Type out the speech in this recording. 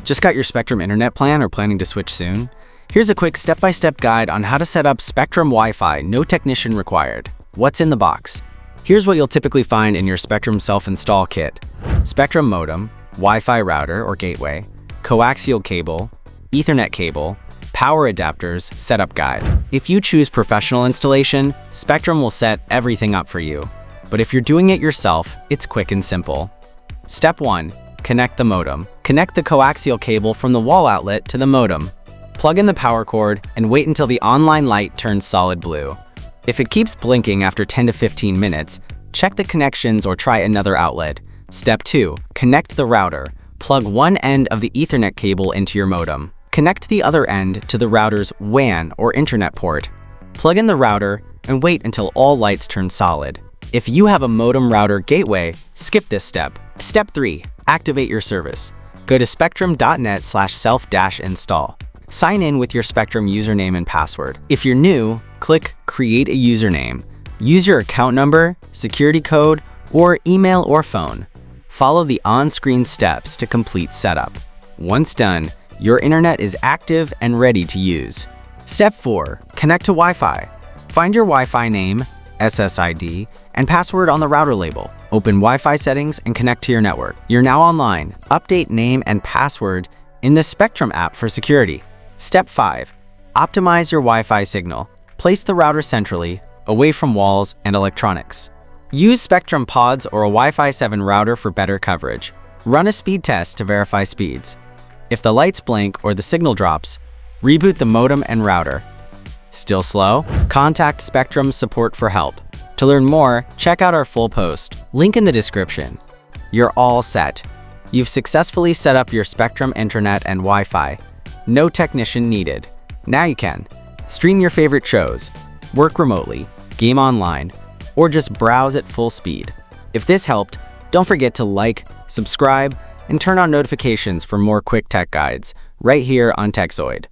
Just got your Spectrum internet plan or planning to switch soon? Here's a quick step-by-step guide on how to set up Spectrum Wi-Fi, no technician required. What's in the box? Here's what you'll typically find in your Spectrum self-install kit. Spectrum modem, Wi-Fi router or gateway, coaxial cable, Ethernet cable, power adapters, setup guide. If you choose professional installation, Spectrum will set everything up for you. But if you're doing it yourself, it's quick and simple. Step 1. Connect the modem. Connect the coaxial cable from the wall outlet to the modem. Plug in the power cord and wait until the online light turns solid blue. If it keeps blinking after 10 to 15 minutes, check the connections or try another outlet. Step 2. Connect the router. Plug one end of the Ethernet cable into your modem. Connect the other end to the router's WAN or internet port. Plug in the router and wait until all lights turn solid. If you have a modem router gateway, skip this step. Step 3. Activate your service. Go to spectrum.net/self-install. Sign in with your Spectrum username and password. If you're new, click Create a username. Use your account number, security code, or email or phone. Follow the on-screen steps to complete setup. Once done, your internet is active and ready to use. Step 4. Connect to Wi-Fi. Find your Wi-Fi name, SSID, and password on the router label. Open Wi-Fi settings and connect to your network. You're now online. Update name and password in the Spectrum app for security. Step 5. Optimize your Wi-Fi signal. Place the router centrally, away from walls and electronics. Use Spectrum pods or a Wi-Fi 7 router for better coverage. Run a speed test to verify speeds. If the lights blink or the signal drops, reboot the modem and router. Still slow? Contact Spectrum support for help. To learn more, check out our full post. Link in the description. You're all set. You've successfully set up your Spectrum internet and Wi-Fi. No technician needed. Now you can stream your favorite shows, work remotely, game online, or just browse at full speed. If this helped, don't forget to like, subscribe, and turn on notifications for more quick tech guides right here on Tekzoid.